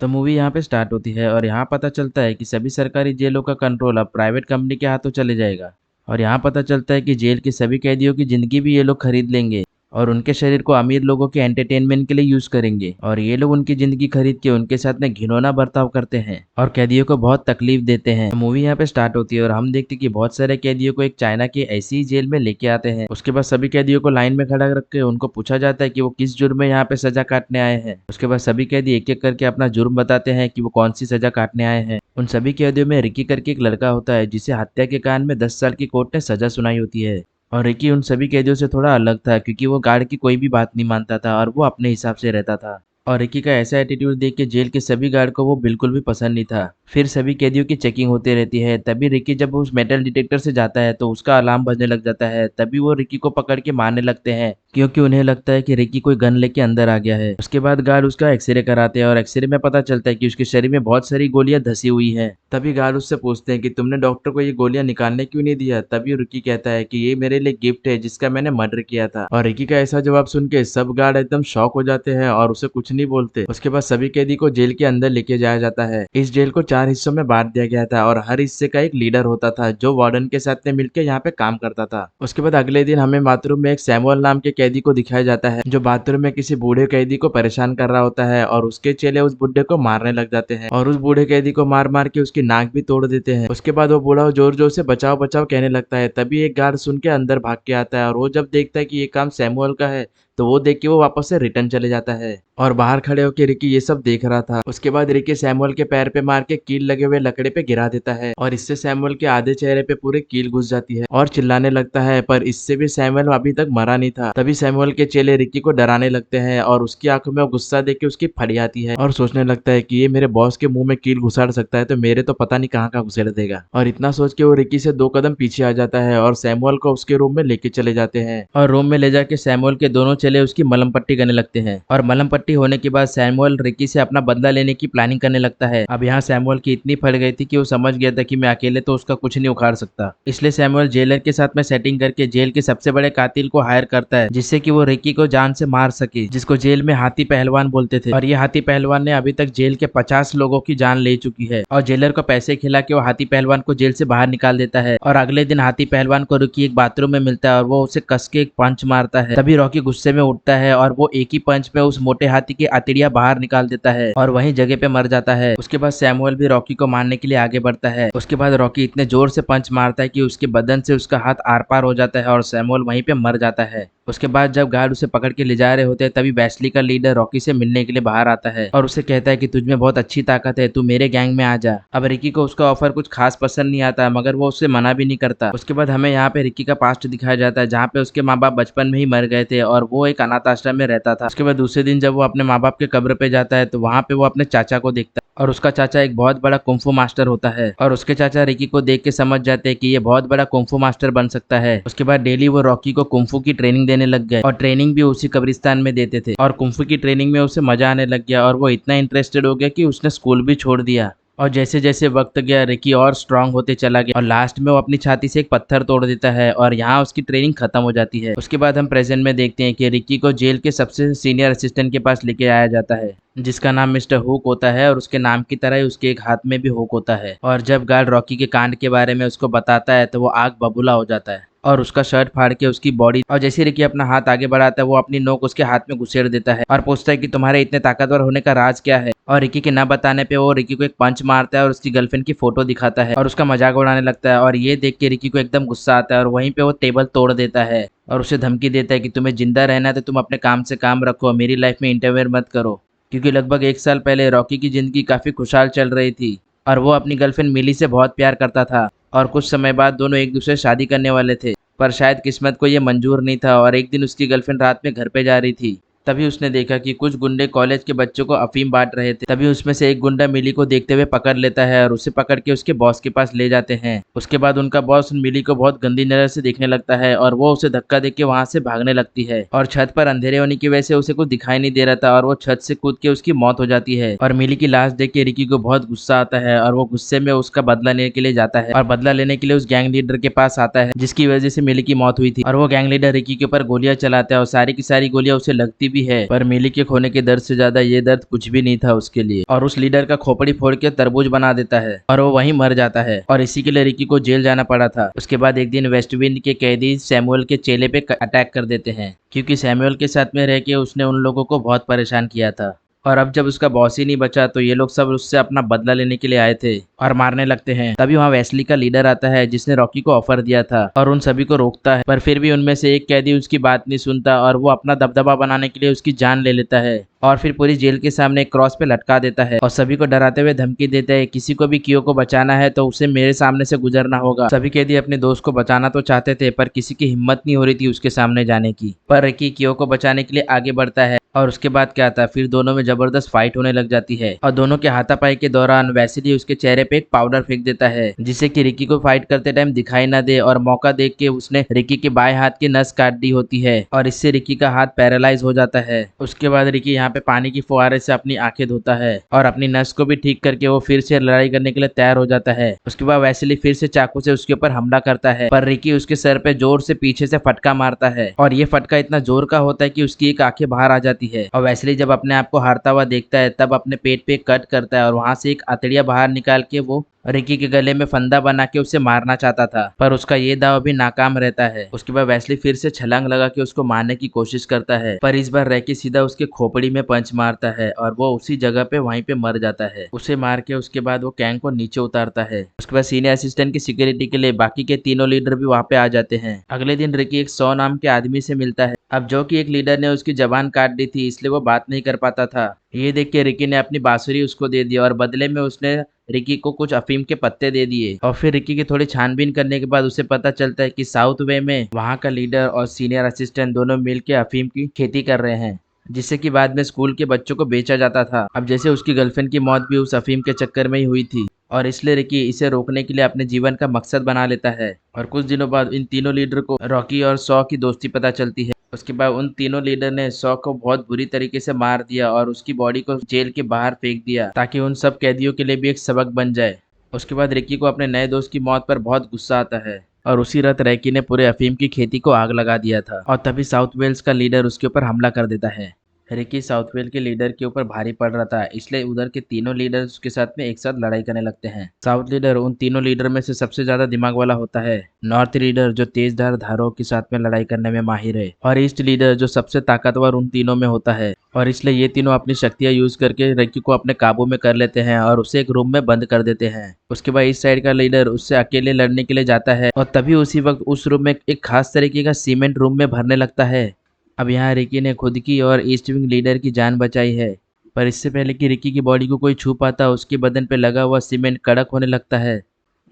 तो मूवी यहाँ पे स्टार्ट होती है और यहाँ पता चलता है कि सभी सरकारी जेलों का कंट्रोल अब प्राइवेट कंपनी के हाथों चले जाएगा। और यहाँ पता चलता है कि जेल के सभी कैदियों की जिंदगी भी ये लोग खरीद लेंगे और उनके शरीर को अमीर लोगों के एंटरटेनमेंट के लिए यूज करेंगे और ये लोग उनकी जिंदगी खरीद के उनके साथ में घिनौना बर्ताव करते हैं और कैदियों को बहुत तकलीफ देते हैं। मूवी यहाँ पे स्टार्ट होती है और हम देखते हैं कि बहुत सारे कैदियों को एक चाइना की ऐसी ही जेल में लेके आते हैं। उसके बाद सभी कैदियों को लाइन में खड़ा रख के उनको पूछा जाता है कि वो किस जुर्म में यहाँ पे सजा काटने आए हैं। उसके बाद सभी कैदी एक एक करके अपना जुर्म बताते हैं कि वो कौन सी सजा काटने आए हैं। उन सभी कैदियों में रिकी करके एक लड़का होता है जिसे हत्या के कांड में 10 साल की कोर्ट ने सजा सुनाई होती है। और रिकी उन सभी कैदियों से थोड़ा अलग था क्योंकि वो गार्ड की कोई भी बात नहीं मानता था और वो अपने हिसाब से रहता था। और रिकी का ऐसा एटीट्यूड देख के जेल के सभी गार्ड को वो बिल्कुल भी पसंद नहीं था। फिर सभी कैदियों की चेकिंग होती रहती है। तभी रिकी जब उस मेटल डिटेक्टर से जाता है तो उसका अलार्म बजने लग जाता है। तभी वो रिकी को पकड़ के मारने लगते हैं क्योंकि उन्हें लगता है कि रिकी कोई गन लेके अंदर आ गया है। उसके बाद गार्ड उसका एक्सरे कराते हैं और एक्सरे में पता चलता है कि उसके शरीर में बहुत सारी गोलियां धसी हुई हैं। तभी गार्ड उससे पूछते हैं कि तुमने डॉक्टर को ये गोलियां निकालने क्यों नहीं दिया। तभी रिकी कहता है कि ये मेरे लिए गिफ्ट है जिसका मैंने मर्डर किया था। और रिकी का ऐसा जवाब सुन के सब गार्ड एकदम शॉक हो जाते हैं और उसे कुछ नहीं बोलते। उसके बाद सभी कैदी को जेल के अंदर लेके जाया जाता है। इस जेल को 4 हिस्सों में बांट दिया गया था और हर हिस्से का एक लीडर होता था जो वार्डन के साथ में मिलकर यहाँ पे काम करता था। उसके बाद अगले दिन हमें बाथरूम में एक सैमुअल नाम के कैदी को दिखाया जाता है जो बाथरूम में किसी बूढ़े कैदी को परेशान कर रहा होता है और उसके चेले उस बुढ़े को मारने लग जाते हैं और उस बूढ़े कैदी को मार मार के उसकी नाक भी तोड़ देते हैं। उसके बाद वो बूढ़ा जोर जोर से बचाओ बचाओ कहने लगता है। तभी एक गार्ड सुन के अंदर भाग के आता है और वो जब देखता है कि ये काम सैमुअल का है तो वो देख के वो वापस से रिटर्न चले जाता है और बाहर खड़े होकर रिकी ये सब देख रहा था। उसके बाद रिकी सैमुअल के पैर पे मार के कील लगे हुए लकड़े पे गिरा देता है और इससे सैमुअल के आधे चेहरे पे पूरे कील घुस जाती है और चिल्लाने लगता है। पर इससे भी सैमुअल अभी तक मरा नहीं था। तभी सैमुअल के चेले रिकी को डराने लगते हैं और उसकी आंखों में गुस्सा देख के उसकी फड़ी आती है और सोचने लगता है कि ये मेरे बॉस के मुंह में कील घुसाड़ सकता है तो मेरे तो पता नहीं कहाँ घुसेड़ देगा। और इतना सोच के वो रिकी से 2 कदम पीछे आ जाता है और सैमुअल को उसके रूम में लेके चले जाते हैं और रूम में ले जाके सैमुअल के दोनों चेले उसकी मलम पट्टी करने लगते हैं। और मलम पट्टी होने के बाद सैमुअल रिकी से अपना बदला लेने की प्लानिंग करने लगता है। अब यहाँ सैमुअल की इतनी फट गई थी कि वो समझ गया था कि मैं अकेले तो उसका कुछ नहीं उखाड़ सकता। इसलिए सैमुअल जेलर के साथ में सेटिंग करके जेल के सबसे बड़े कातिल को हायर करता है जिससे कि वो रिकी को जान से मार सके, जिसको जेल में हाथी पहलवान बोलते थे। और ये हाथी पहलवान ने अभी तक जेल के 50 लोगों की जान ले चुकी है और जेलर को पैसे खिला के वो हाथी पहलवान को जेल से बाहर निकाल देता है। और अगले दिन हाथी पहलवान को रिकी एक बाथरूम में मिलता है और वो उसे कस के एक पंच मारता है। तभी रॉकी गुस्से में उठता है और वो एक ही पंच में उस मोटे हाथी की अतड़िया बाहर निकाल देता है और वहीं जगह पे मर जाता है। उसके बाद सैमुअल भी रॉकी को मारने के लिए आगे बढ़ता है। उसके बाद रॉकी इतने जोर से पंच मारता है कि उसके बदन से उसका हाथ आर पार हो जाता है और सैमुअल वहीं पे मर जाता है। उसके बाद जब गार्ड उसे पकड़ के ले जा रहे होते हैं तभी वेस्ली का लीडर रॉकी से मिलने के लिए बाहर आता है और उसे कहता है कि तुझ में बहुत अच्छी ताकत है, तू मेरे गैंग में आ जा। अब रिकी को उसका ऑफर कुछ खास पसंद नहीं आता मगर वो उससे मना भी नहीं करता। उसके बाद हमें यहाँ पे रिकी का पास्ट दिखाया जाता है जहाँ पे उसके माँ बाप बचपन में ही मर गए थे और वो एक अनाथ आश्रम में रहता था। उसके बाद दूसरे दिन जब वो अपने माँ बाप के कब्र पे जाता है तो वहाँ पे वो अपने चाचा को देखता है और उसका चाचा एक बहुत बड़ा कुंफू मास्टर होता है और उसके चाचा रिकी को देख के समझ जाते हैं कि ये बहुत बड़ा कुंफू मास्टर बन सकता है। उसके बाद डेली वो रॉकी को कुंफू की ट्रेनिंग देने लग गए और ट्रेनिंग भी उसी कब्रिस्तान में देते थे और कुंफू की ट्रेनिंग में उसे मजा आने लग गया और वो इतना इंटरेस्टेड हो गया कि उसने स्कूल भी छोड़ दिया। और जैसे जैसे वक्त गया रिकी और स्ट्रांग होते चला गया और लास्ट में वो अपनी छाती से एक पत्थर तोड़ देता है और यहाँ उसकी ट्रेनिंग खत्म हो जाती है। उसके बाद हम प्रेजेंट में देखते हैं कि रिकी को जेल के सबसे सीनियर असिस्टेंट के पास लेके आया जाता है जिसका नाम मिस्टर हुक होता है और उसके नाम की तरह ही उसके एक हाथ में भी हुक होता है। और जब गार्ड रॉकी के कांड के बारे में उसको बताता है तो वो आग बबूला हो जाता है और उसका शर्ट फाड़ के उसकी बॉडी और जैसे रिकी अपना हाथ आगे बढ़ाता है वो अपनी नोक उसके हाथ में घुसेड़ देता है और पूछता है कि तुम्हारे इतने ताकतवर होने का राज क्या है। और रिकी के न बताने पे वो रिकी को एक पंच मारता है और उसकी गर्लफ्रेंड की फोटो दिखाता है और उसका मजाक उड़ाने लगता है और ये देख के रिकी को एकदम गुस्सा आता है और वहीं पे वो टेबल तोड़ देता है और उसे धमकी देता है कि तुम्हें जिंदा रहना है तो तुम अपने काम से काम रखो, मेरी लाइफ में इंटरफेयर मत करो। क्योंकि लगभग 1 साल पहले रॉकी की जिंदगी काफी खुशहाल चल रही थी और वो अपनी गर्लफ्रेंड मिली से बहुत प्यार करता था और कुछ समय बाद दोनों एक दूसरे से शादी करने वाले थे। पर शायद किस्मत को ये मंजूर नहीं था और एक दिन उसकी गर्लफ्रेंड रात में घर पे जा रही थी तभी उसने देखा कि कुछ गुंडे कॉलेज के बच्चों को अफीम बांट रहे थे। तभी उसमें से एक गुंडा मिली को देखते हुए पकड़ लेता है और उसे पकड़ के उसके बॉस के पास ले जाते हैं। उसके बाद उनका बॉस मिली को बहुत गंदी नजर से देखने लगता है और वो उसे धक्का देके वहां से भागने लगती है और छत पर अंधेरे होने की वजह से उसे कुछ दिखाई नहीं दे रहा था और वो छत से कूद के उसकी मौत हो जाती है। और मिली की लाश देख के रिकी को बहुत गुस्सा आता है और वो गुस्से में उसका बदला लेने के लिए जाता है और बदला लेने के लिए उस गैंग लीडर के पास आता है जिसकी वजह से मिली की मौत हुई थी। और वो गैंग लीडर रिकी के ऊपर गोलियां चलाता है और सारी की सारी गोलियां उसे लगती भी है, पर मिली के खोने के दर्द से ज्यादा ये दर्द कुछ भी नहीं था उसके लिए। और उस लीडर का खोपड़ी फोड़ के तरबूज बना देता है और वो वहीं मर जाता है और इसी के लिए रिकी को जेल जाना पड़ा था। उसके बाद एक दिन वेस्टविंड के कैदी सैमुअल के चेले पे अटैक कर देते हैं, क्योंकि सैमुअल के साथ में रह के उसने उन लोगों को बहुत परेशान किया था। और अब जब उसका बॉस ही नहीं बचा तो ये लोग सब उससे अपना बदला लेने के लिए आए थे और मारने लगते हैं। तभी वहाँ वेस्ली का लीडर आता है जिसने रॉकी को ऑफर दिया था और उन सभी को रोकता है, पर फिर भी उनमें से एक कैदी उसकी बात नहीं सुनता और वो अपना दबदबा बनाने के लिए उसकी जान ले लेता है और फिर पूरी जेल के सामने एक क्रॉस पे लटका देता है और सभी को डराते हुए धमकी देता है, किसी को भी कियो को बचाना है तो उसे मेरे सामने से गुजरना होगा। सभी कैदी अपने दोस्त को बचाना तो चाहते थे, पर किसी की हिम्मत नहीं हो रही थी उसके सामने जाने की। पर रिकी कियो को बचाने के लिए आगे बढ़ता है और उसके बाद क्या आता है, फिर दोनों में जबरदस्त फाइट होने लग जाती है और दोनों के हाथापाई के दौरान वैसिली उसके चेहरे पे एक पाउडर फेंक देता है जिससे कि रिकी को फाइट करते टाइम दिखाई ना दे, और मौका देख के उसने रिकी के बाएं हाथ की नस काट दी होती है और इससे रिकी का हाथ पैरालाइज हो जाता है। उसके बाद रिकी यहाँ पे पानी की फुहारे से अपनी आंखें धोता है और अपनी नस को भी ठीक करके वो फिर से लड़ाई करने के लिए तैयार हो जाता है। उसके बाद वैसिली फिर से चाकू से उसके ऊपर हमला करता है, पर रिकी उसके सर पे जोर से पीछे से फटका मारता है और ये फटका इतना जोर का होता है कि उसकी एक आंखें बाहर आ जाती है। और वैसिली जब अपने आप को हारता हुआ देखता है तब अपने पेट पे कट करता है और वहां से एक अतड़िया बाहर निकाल के वो रिकी के गले में फंदा बना के उसे मारना चाहता था, पर उसका ये दाव भी नाकाम रहता है। उसके बाद वेस्ली फिर से छलांग लगा के उसको मारने की कोशिश करता है, पर इस बार रैकी सीधा उसके खोपड़ी में पंच मारता है और वो उसी जगह पे वहीं पे मर जाता है। उसे मार के उसके बाद वो कैंग को नीचे उतारता है। उसके बाद सीनियर असिस्टेंट की सिक्योरिटी के लिए बाकी के तीनों लीडर भी वहाँ पे आ जाते हैं। अगले दिन रिकी एक सौ नाम के आदमी से मिलता है। अब जो कि एक लीडर ने उसकी जबान काट दी थी, इसलिए वो बात नहीं कर पाता था। ये देख के रिकी ने अपनी बांसुरी उसको दे दी और बदले में उसने रिकी को कुछ अफीम के पत्ते दे दिए। और फिर रिकी की थोड़ी छानबीन करने के बाद उसे पता चलता है कि साउथ वे में वहाँ का लीडर और सीनियर असिस्टेंट दोनों मिलकर अफीम की खेती कर रहे हैं, जिससे कि बाद में स्कूल के बच्चों को बेचा जाता था। अब जैसे उसकी गर्लफ्रेंड की मौत भी उस अफीम के चक्कर में ही हुई थी और इसलिए रिकी इसे रोकने के लिए अपने जीवन का मकसद बना लेता है। और कुछ दिनों बाद इन तीनों लीडर को रॉकी और सॉ की दोस्ती पता चलती है। उसके बाद उन तीनों लीडर ने सॉ को बहुत बुरी तरीके से मार दिया और उसकी बॉडी को जेल के बाहर फेंक दिया ताकि उन सब कैदियों के लिए भी एक सबक बन जाए। उसके बाद रिकी को अपने नए दोस्त की मौत पर बहुत गुस्सा आता है और उसी रात रैकी ने पूरे अफीम की खेती को आग लगा दिया था और तभी साउथ वेल्स का लीडर उसके ऊपर हमला कर देता है। रिकी साउथ वेल के लीडर के ऊपर भारी पड़ रहा था, इसलिए उधर के तीनों लीडर उसके साथ में एक साथ लड़ाई करने लगते हैं। साउथ लीडर उन तीनों लीडर में से सबसे ज्यादा दिमाग वाला होता है। नॉर्थ लीडर जो तेजधार धारों के साथ में लड़ाई करने में माहिर है और ईस्ट लीडर जो सबसे ताकतवर उन तीनों में होता है। और इसलिए ये तीनों अपनी शक्तियां यूज करके रिकी को अपने काबू में कर लेते हैं और उसे एक रूम में बंद कर देते हैं। उसके बाद इस साइड का लीडर उससे अकेले लड़ने के लिए जाता है और तभी उसी वक्त उस रूम में एक खास तरीके का सीमेंट रूम में भरने लगता है। अब यहाँ रिकी ने खुद की और ईस्ट विंग लीडर की जान बचाई है, पर इससे पहले कि रिकी की बॉडी को कोई छू पाता उसके बदन पे लगा हुआ सीमेंट कड़क होने लगता है।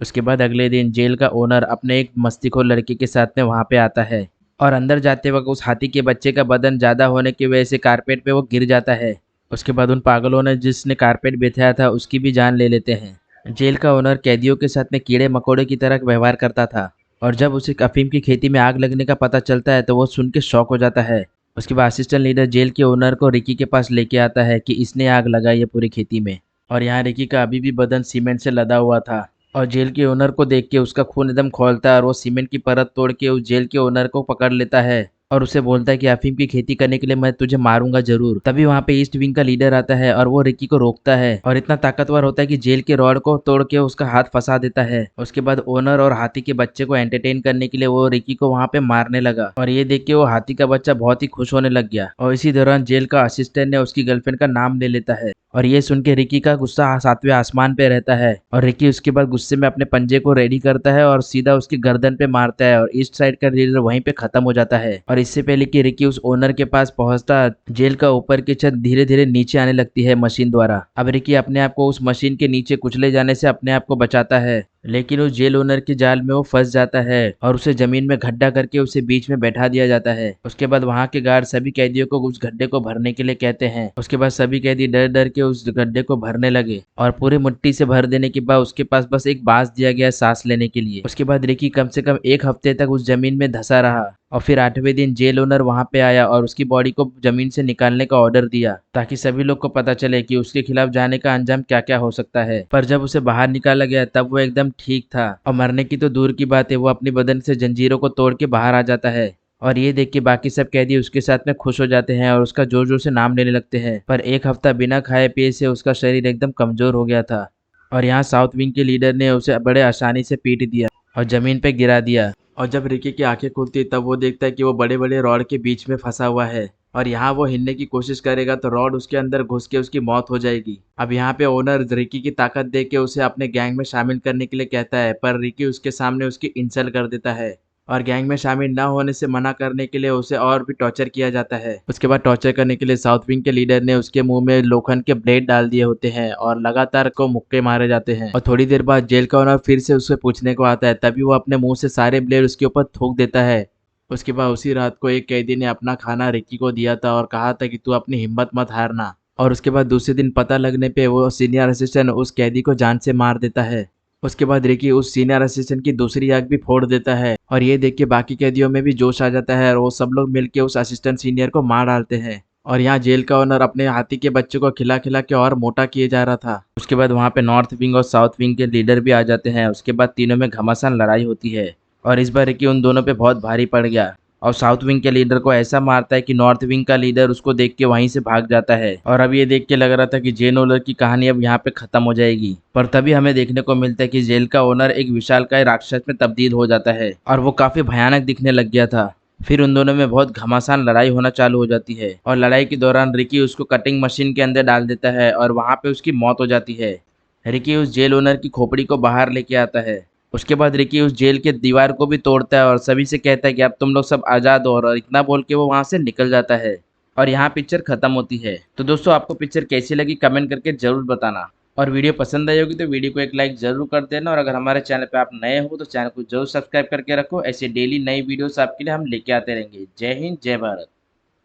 उसके बाद अगले दिन जेल का ओनर अपने एक मस्तीखोर लड़के के साथ में वहाँ पे आता है और अंदर जाते वक्त उस हाथी के बच्चे का वजन ज़्यादा होने की वजह से कारपेट पे वो गिर जाता है। उसके बाद उन पागलों ने जिसने कारपेट बिछाया था उसकी भी जान ले लेते हैं। जेल का ओनर कैदियों के साथ में कीड़े मकोड़े की तरह व्यवहार करता था और जब उसे अफीम की खेती में आग लगने का पता चलता है तो वो सुन के शॉक हो जाता है। उसके बाद असिस्टेंट लीडर जेल के ओनर को रिकी के पास लेके आता है कि इसने आग लगाई है पूरी खेती में, और यहाँ रिकी का अभी भी बदन सीमेंट से लदा हुआ था। और जेल के ओनर को देख के उसका खून एकदम खौलता है और वो सीमेंट की परत तोड़ के उस जेल के ओनर को पकड़ लेता है और उसे बोलता है कि अफीम की खेती करने के लिए मैं तुझे मारूंगा जरूर। तभी वहाँ पे ईस्ट विंग का लीडर आता है और वो रिकी को रोकता है और इतना ताकतवर होता है कि जेल के रॉड को तोड़ के उसका हाथ फंसा देता है। उसके बाद ओनर और हाथी के बच्चे को एंटरटेन करने के लिए वो रिकी को वहाँ पे मारने लगा और ये देख के वो हाथी का बच्चा बहुत ही खुश होने लग गया। और इसी दौरान जेल का असिस्टेंट ने उसकी गर्लफ्रेंड का नाम ले लेता है और ये सुन के रिकी का गुस्सा सातवें आसमान पे रहता है और रिकी उसके बाद गुस्से में अपने पंजे को रेडी करता है और सीधा उसकी गर्दन पे मारता है और ईस्ट साइड का लीडर वहीं पे खत्म हो जाता है। और इससे पहले कि रिकी उस ओनर के पास पहुंचता, जेल का ऊपर की छत धीरे धीरे नीचे आने लगती है मशीन द्वारा। अब रिकी अपने आप को उस मशीन के नीचे कुचले जाने से अपने आप को बचाता है, लेकिन उस जेल ओनर के जाल में वो फंस जाता है और उसे जमीन में गड्ढा करके उसे बीच में बैठा दिया जाता है। उसके बाद वहाँ के गार्ड सभी कैदियों को उस गड्ढे को भरने के लिए कहते हैं। उसके बाद सभी कैदी डर डर के उस गड्ढे को भरने लगे और पूरी मिट्टी से भर देने के बाद उसके पास बस एक बांस दिया गया सांस लेने के लिए। उसके बाद रिकी कम से कम एक हफ्ते तक उस जमीन में धंसा रहा और फिर 8वें दिन जेल ओनर वहां पे आया और उसकी बॉडी को जमीन से निकालने का ऑर्डर दिया ताकि सभी लोग को पता चले कि उसके खिलाफ जाने का अंजाम क्या क्या हो सकता है। पर जब उसे बाहर निकाला गया तब वो एकदम ठीक था और मरने की तो दूर की बात है, वो अपनी बदन से जंजीरों को तोड़ के बाहर आ जाता है। और ये देख के बाकी सब कैदी उसके साथ में खुश हो जाते हैं और उसका जोर जोर से नाम लेने लगते हैं। पर एक हफ्ता बिना खाए पिए से उसका शरीर एकदम कमजोर हो गया था। और यहाँ साउथ विंग के लीडर ने उसे बड़े आसानी से पीट दिया और जमीन पे गिरा दिया। और जब रिकी की आंखें खुलती तब वो देखता है कि वो बड़े बड़े रॉड के बीच में फंसा हुआ है। और यहाँ वो हिलने की कोशिश करेगा तो रॉड उसके अंदर घुस के उसकी मौत हो जाएगी। अब यहाँ पे ओनर रिकी की ताकत देख के उसे अपने गैंग में शामिल करने के लिए कहता है, पर रिकी उसके सामने उसकी इंसल्ट कर देता है और गैंग में शामिल न होने से मना करने के लिए उसे और भी टॉर्चर किया जाता है। उसके बाद टॉर्चर करने के लिए साउथ विंग के लीडर ने उसके मुंह में लोखंड के ब्लेड डाल दिए होते हैं और लगातार को मुक्के मारे जाते हैं। और थोड़ी देर बाद जेल का ओनर फिर से उससे पूछने को आता है, तभी वो अपने मुंह से सारे ब्लेड उसके ऊपर थूक देता है। उसके बाद उसी रात को एक कैदी ने अपना खाना रिकी को दिया था और कहा था कि तू अपनी हिम्मत मत हारना। और उसके बाद दूसरे दिन पता लगने पे वो सीनियर असिस्टेंट उस कैदी को जान से मार देता है। उसके बाद रिकी उस सीनियर असिस्टेंट की दूसरी आंख भी फोड़ देता है और ये देख के बाकी कैदियों में भी जोश आ जाता है और वो सब लोग मिलके उस असिस्टेंट सीनियर को मार डालते हैं। और यहाँ जेल का ओनर अपने हाथी के बच्चे को खिला खिला के और मोटा किए जा रहा था। उसके बाद वहाँ पे नॉर्थ विंग और साउथ विंग के लीडर भी आ जाते हैं। उसके बाद तीनों में घमासान लड़ाई होती है और इस बार रिकी उन दोनों पे बहुत भारी पड़ गया और साउथ विंग के लीडर को ऐसा मारता है कि नॉर्थ विंग का लीडर उसको देख के वहीं से भाग जाता है। और अब ये देख के लग रहा था कि जेल ओनर की कहानी अब यहाँ पे खत्म हो जाएगी, पर तभी हमें देखने को मिलता है कि जेल का ओनर एक विशालकाय राक्षस में तब्दील हो जाता है और वो काफी भयानक दिखने लग गया था। फिर उन दोनों में बहुत घमासान लड़ाई होना चालू हो जाती है और लड़ाई के दौरान रिकी उसको कटिंग मशीन के अंदर डाल देता है और वहां पे उसकी मौत हो जाती है। रिकी उस जेल ओनर की खोपड़ी को बाहर लेके आता है। उसके बाद रिकी उस जेल के दीवार को भी तोड़ता है और सभी से कहता है कि अब तुम लोग सब आज़ाद हो, और इतना बोल के वो वहां से निकल जाता है। और यहाँ पिक्चर खत्म होती है। तो दोस्तों, आपको पिक्चर कैसी लगी कमेंट करके जरूर बताना। और वीडियो पसंद आई होगी तो वीडियो को एक लाइक जरूर कर देना। और अगर हमारे चैनल पे आप नए हो तो चैनल को जरूर सब्सक्राइब करके रखो। ऐसे डेली नई वीडियोस आपके लिए हम लेके आते रहेंगे। जय हिंद, जय भारत।